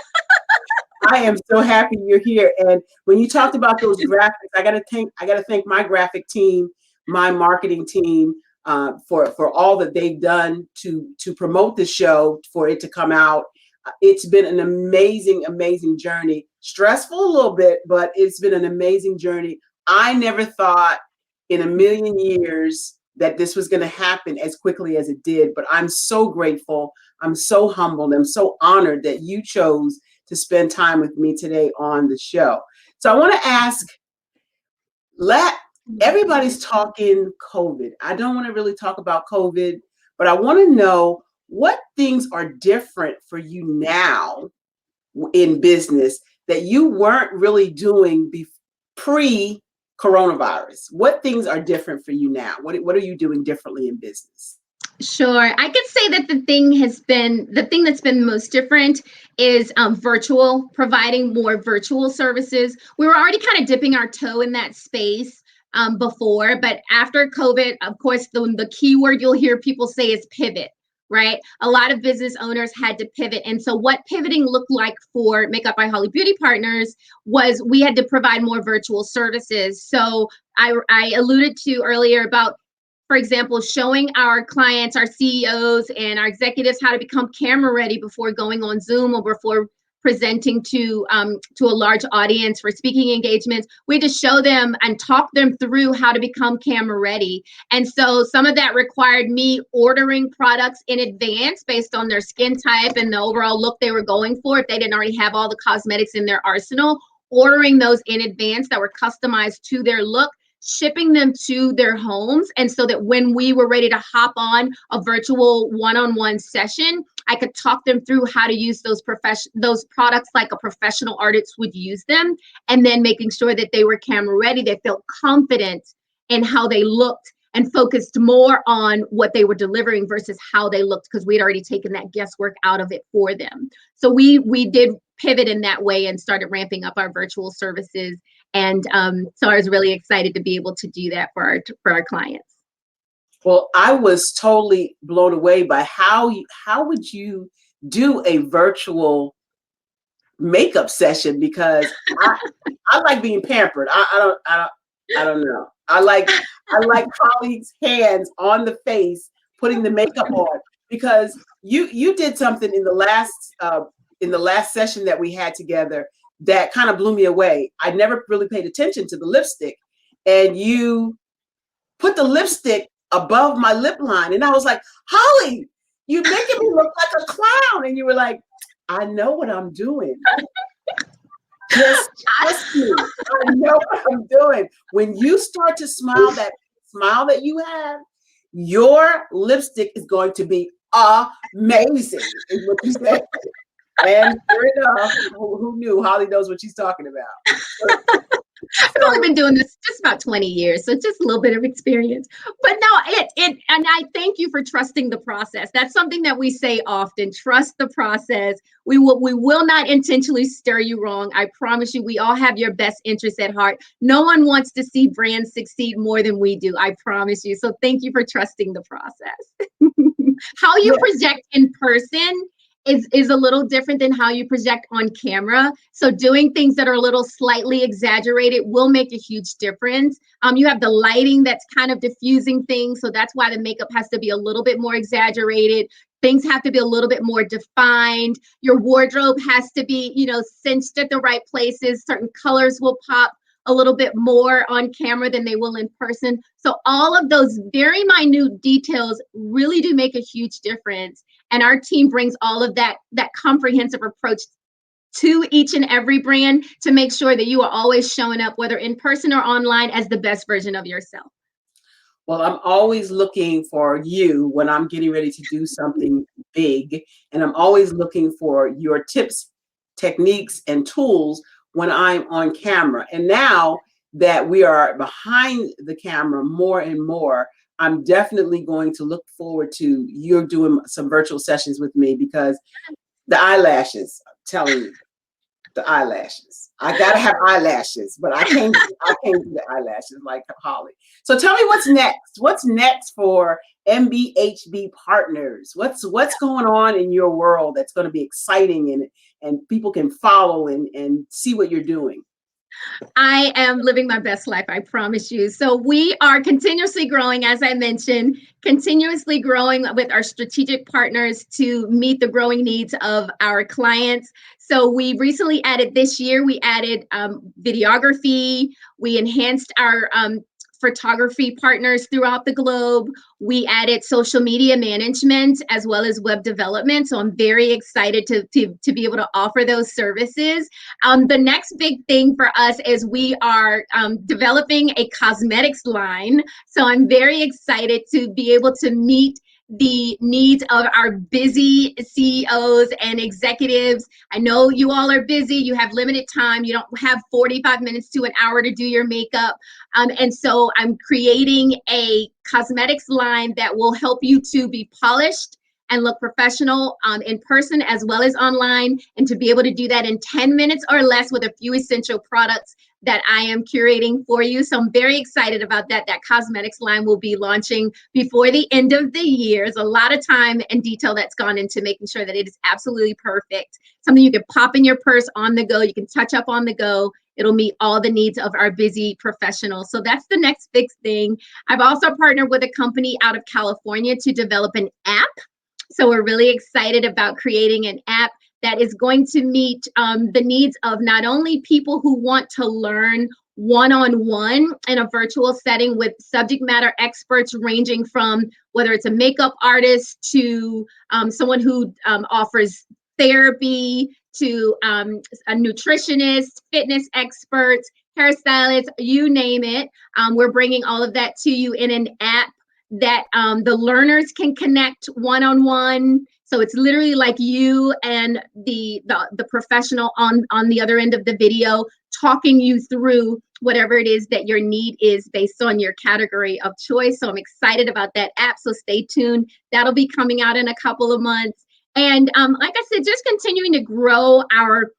I am so happy you're here. And when you talked about those graphics, I got to thank my graphic team, my marketing team, for all that they've done to promote the show, for it to come out. It's been an amazing, amazing journey. Stressful a little bit, but it's been an amazing journey. I never thought in a million years that this was going to happen as quickly as it did, but I'm so grateful. I'm so humbled. I'm so honored that you chose to spend time with me today on the show. So I want to ask, everybody's talking COVID. I don't want to really talk about COVID, but I want to know what things are different for you now in business that you weren't really doing pre-coronavirus. What things are different for you now? What are you doing differently in business? Sure. I could say that the thing that's been most different is virtual, providing more virtual services. We were already kind of dipping our toe in that space before, but after COVID, of course, the key word you'll hear people say is pivot, right? A lot of business owners had to pivot. And so what pivoting looked like for Makeup by Holly Beauty Partners was we had to provide more virtual services. So I alluded to earlier about, for example, showing our clients, our CEOs, and our executives how to become camera ready before going on Zoom or before presenting to a large audience for speaking engagements. We just show them and talk them through how to become camera ready. And so some of that required me ordering products in advance based on their skin type and the overall look they were going for. If they didn't already have all the cosmetics in their arsenal, ordering those in advance that were customized to their look, shipping them to their homes. And so that when we were ready to hop on a virtual one-on-one session, I could talk them through how to use those products like a professional artist would use them, and then making sure that they were camera ready, they felt confident in how they looked and focused more on what they were delivering versus how they looked, because we'd already taken that guesswork out of it for them. So we did pivot in that way and started ramping up our virtual services. And so I was really excited to be able to do that for our clients. Well, I was totally blown away by how would you do a virtual makeup session, because I like being pampered. I don't I don't know. I like Holly's hands on the face, putting the makeup on because you did something in the last session that we had together that kind of blew me away. I never really paid attention to the lipstick, and you put the lipstick above my lip line, and I was like, Holly, you're making me look like a clown, and you were like, I know what I'm doing. Just trust me. I know what I'm doing. When you start to smile, that smile that you have, your lipstick is going to be amazing, is what you said. And sure enough, who knew? Holly knows what she's talking about. I've only been doing this just about 20 years, so just a little bit of experience. But no, and I thank you for trusting the process. That's something that we say often. Trust the process. We will not intentionally steer you wrong. I promise you, we all have your best interests at heart. No one wants to see brands succeed more than we do. I promise you. So thank you for trusting the process. How you project in person is a little different than how you project on camera. So doing things that are a little slightly exaggerated will make a huge difference. You have the lighting that's kind of diffusing things. So that's why the makeup has to be a little bit more exaggerated. Things have to be a little bit more defined. Your wardrobe has to be, cinched at the right places. Certain colors will pop a little bit more on camera than they will in person. So all of those very minute details really do make a huge difference. And our team brings all of that comprehensive approach to each and every brand to make sure that you are always showing up, whether in person or online, as the best version of yourself. Well, I'm always looking for you when I'm getting ready to do something big. And I'm always looking for your tips, techniques, and tools when I'm on camera. And now that we are behind the camera more and more, I'm definitely going to look forward to you doing some virtual sessions with me because the eyelashes, I'm telling you, the eyelashes. I gotta have eyelashes, but I can't do the eyelashes like Holly. So tell me what's next. What's next for MBHB Partners? What's going on in your world that's going to be exciting and people can follow and see what you're doing? I am living my best life, I promise you. So we are continuously growing, as I mentioned, continuously growing with our strategic partners to meet the growing needs of our clients. So we recently added this year, we added videography, we enhanced our photography partners throughout the globe. We added social media management as well as web development. So I'm very excited to be able to offer those services. The next big thing for us is we are developing a cosmetics line. So I'm very excited to be able to meet the needs of our busy CEOs and executives. I know you all are busy, you have limited time, you don't have 45 minutes to an hour to do your makeup. And so I'm creating a cosmetics line that will help you to be polished and look professional in person as well as online, and to be able to do that in 10 minutes or less with a few essential products that I am curating for you. So I'm very excited about that. That cosmetics line will be launching before the end of the year. There's a lot of time and detail that's gone into making sure that it is absolutely perfect. Something you can pop in your purse on the go, you can touch up on the go. It'll meet all the needs of our busy professionals. So that's the next big thing. I've also partnered with a company out of California to develop an app. So we're really excited about creating an app that is going to meet the needs of not only people who want to learn one-on-one in a virtual setting with subject matter experts ranging from whether it's a makeup artist to someone who offers therapy to a nutritionist, fitness experts, hairstylists, you name it. We're bringing all of that to you in an app that the learners can connect one-on-one. So it's literally like you and the professional on the other end of the video talking you through whatever it is that your need is based on your category of choice. So I'm excited about that app. So stay tuned. That'll be coming out in a couple of months. And like I said, just continuing to grow our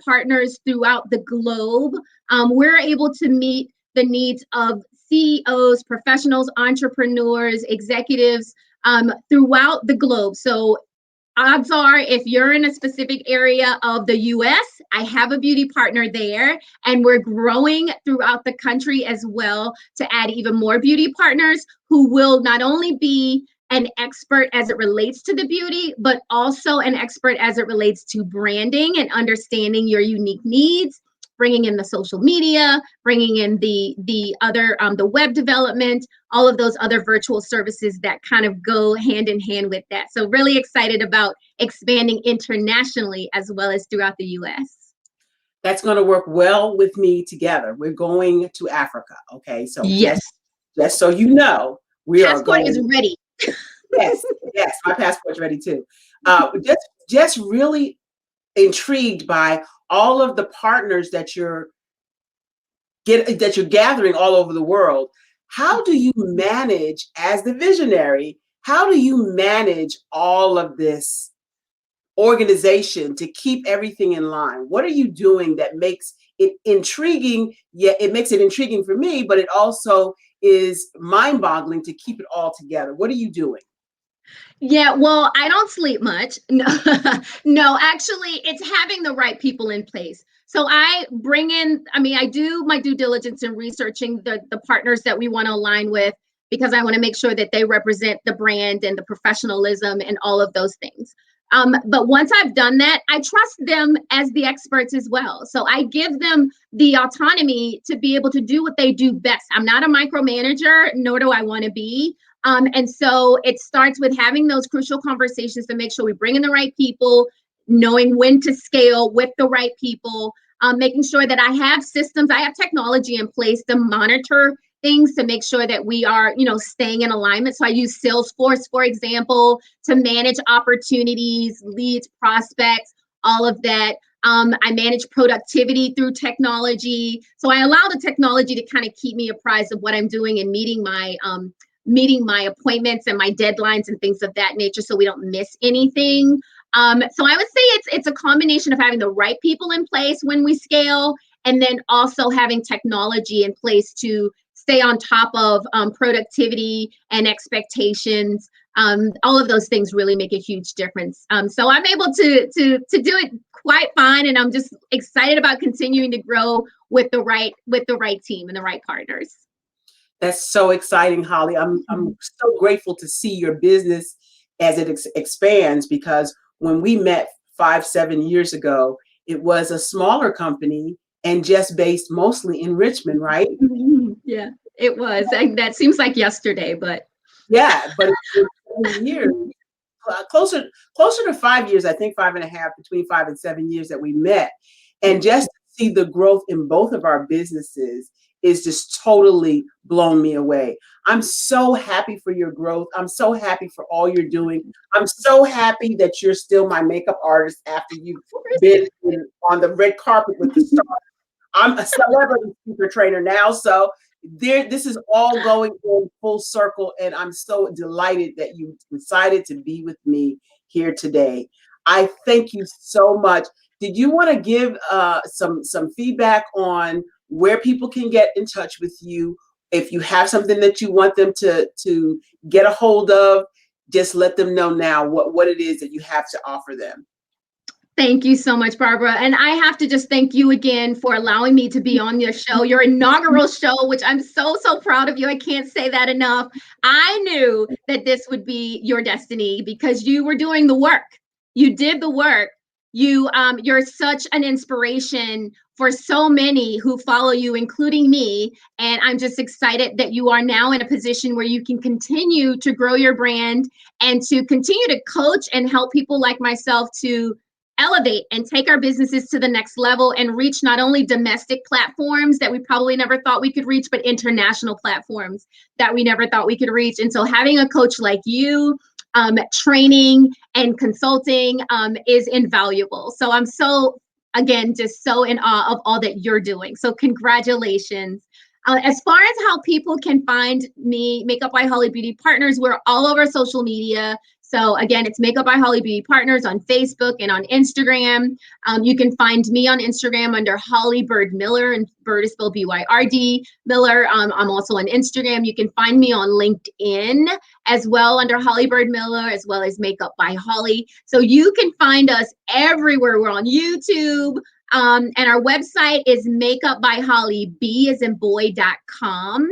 partners throughout the globe. We're able to meet the needs of CEOs, professionals, entrepreneurs, executives throughout the globe. So odds are, if you're in a specific area of the US I have a beauty partner there, and we're growing throughout the country as well to add even more beauty partners who will not only be an expert as it relates to the beauty, but also an expert as it relates to branding and understanding your unique needs, bringing in the social media, bringing in the other the web development, all of those other virtual services that kind of go hand in hand with that. So really excited about expanding internationally as well as throughout the US. That's going to work well with me together. We're going to Africa. Okay. So Yes. just so you know, we are Passport going. is ready. Yes, yes, my passport's ready too. Just really intrigued by all of the partners that you're gathering all over the world. How do you manage, as the visionary, how do you manage all of this organization to keep everything in line? What are you doing that makes it intriguing? Yet it makes it intriguing for me, but it also is mind-boggling to keep it all together. What are you doing? Yeah, well, I don't sleep much. No, no, actually, it's having the right people in place. So I bring in, I mean, I do my due diligence in researching the partners that we want to align with because I want to make sure that they represent the brand and the professionalism and all of those things. But once I've done that, I trust them as the experts as well. So I give them the autonomy to be able to do what they do best. I'm not a micromanager, nor do I want to be. And so it starts with having those crucial conversations to make sure we bring in the right people, knowing when to scale with the right people, making sure that I have systems, I have technology in place to monitor things to make sure that we are, staying in alignment. So I use Salesforce, for example, to manage opportunities, leads, prospects, all of that. I manage productivity through technology. So I allow the technology to kind of keep me apprised of what I'm doing and meeting my appointments and my deadlines and things of that nature so we don't miss anything. So I would say it's a combination of having the right people in place when we scale and then also having technology in place to stay on top of productivity and expectations. All of those things really make a huge difference. So I'm able to do it quite fine, and I'm just excited about continuing to grow with the right team and the right partners. That's so exciting, Holly. I'm so grateful to see your business as it expands because when we met 5-7 years ago, it was a smaller company and just based mostly in Richmond, right? Yeah, it was. That seems like yesterday, but Yeah, but it's been 7 years, closer to 5 years, I think 5.5, between 5 and 7 years that we met. And just to see the growth in both of our businesses is just totally blown me away. I'm so happy for your growth. I'm so happy for all you're doing. I'm so happy that you're still my makeup artist after you've been on the red carpet with the stars. I'm a celebrity speaker trainer now, so this is all going in full circle, and I'm so delighted that you decided to be with me here today. I thank you so much. Did you want to give some feedback on where people can get in touch with you? If you have something that you want them to get a hold of, just let them know now what it is that you have to offer them. thank you so much, Barbara. And I have to just thank you again for allowing me to be on your show, your inaugural show, which I'm so proud of you. I can't say that enough. I knew that this would be your destiny because you were doing the work. You did the work. You're such an inspiration for so many who follow you, including me. And I'm just excited that you are now in a position where you can continue to grow your brand and to continue to coach and help people like myself to elevate and take our businesses to the next level and reach not only domestic platforms that we probably never thought we could reach, but international platforms that we never thought we could reach. And so having a coach like you, training and consulting is invaluable. So I'm so, again, just so in awe of all that you're doing. So congratulations. As far as how people can find me, Makeup by Holly Beauty Partners, we're all over social media. So again, it's Makeup by Holly Beauty Partners on Facebook and on Instagram. You can find me on Instagram under Holly Bird Miller, and Bird is spelled Byrd Miller. I'm also on Instagram. You can find me on LinkedIn as well under Holly Bird Miller, as well as Makeup by Holly. So you can find us everywhere. We're on YouTube. And our website is makeupbyhollyb as in boy.com.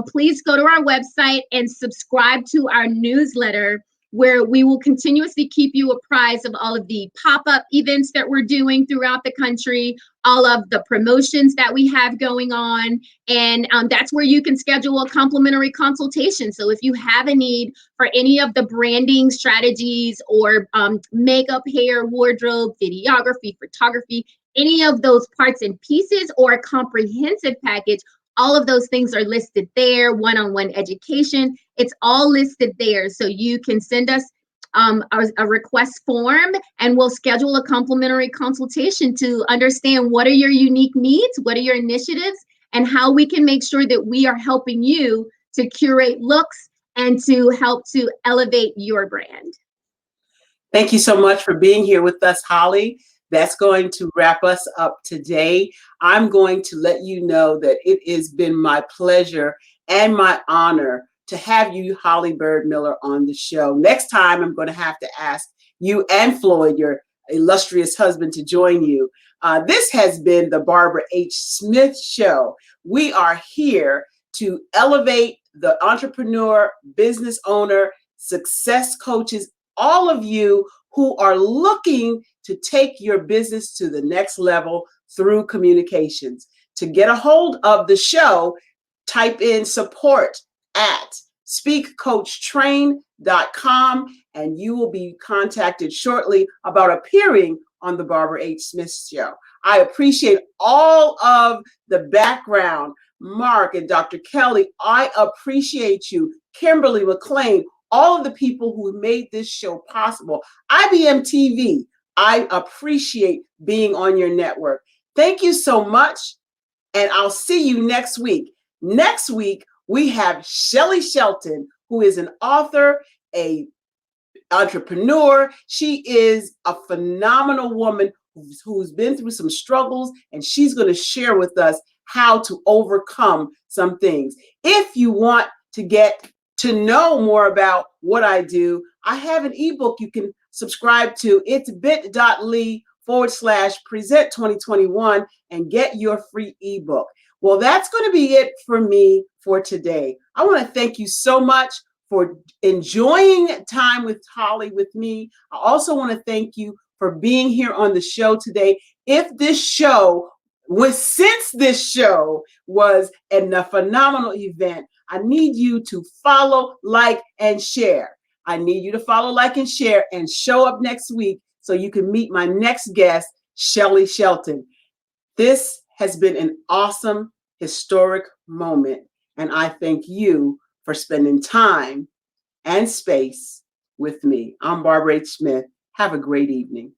Please go to our website and subscribe to our newsletter, where we will continuously keep you apprised of all of the pop-up events that we're doing throughout the country, all of the promotions that we have going on. And that's where you can schedule a complimentary consultation. So if you have a need for any of the branding strategies or makeup, hair, wardrobe, videography, photography, any of those parts and pieces, or a comprehensive package, all of those things are listed there. One-on-one education, it's all listed there. So you can send us a request form, and we'll schedule a complimentary consultation to understand what are your unique needs, what are your initiatives, and how we can make sure that we are helping you to curate looks and to help to elevate your brand. Thank you so much for being here with us, Holly. That's going to wrap us up today. I'm going to let you know that it has been my pleasure and my honor to have you, Holly Bird Miller, on the show. Next time, I'm going to have to ask you and Floyd, your illustrious husband, to join you. This has been the Barbara H. Smith Show. We are here to elevate the entrepreneur, business owner, success coaches, all of you who are looking to take your business to the next level through communications. To get a hold of the show, type in support at speakcoachtrain.com, and you will be contacted shortly about appearing on the Barbara H. Smith Show. I appreciate all of the background, Mark and Dr. Kelly. I appreciate you, Kimberly McLean, all of the people who made this show possible. IBM TV, I appreciate being on your network. Thank you so much, and I'll see you next week. Next week, we have Shelly Shelton, who is an author, an entrepreneur. She is a phenomenal woman who's been through some struggles, and she's going to share with us how to overcome some things. If you want to get to know more about what I do, I have an ebook you can subscribe to. It's bit.ly/present 2021 and get your free ebook. Well, that's going to be it for me for today. I want to thank you so much for enjoying time with Holly with me. I also want to thank you for being here on the show today. Since this show was a phenomenal event, I need you to follow, like, and share. I need you to follow, like, and share, and show up next week so you can meet my next guest, Shelly Shelton. This has been an awesome, historic moment, and I thank you for spending time and space with me. I'm Barbara H. Smith. Have a great evening.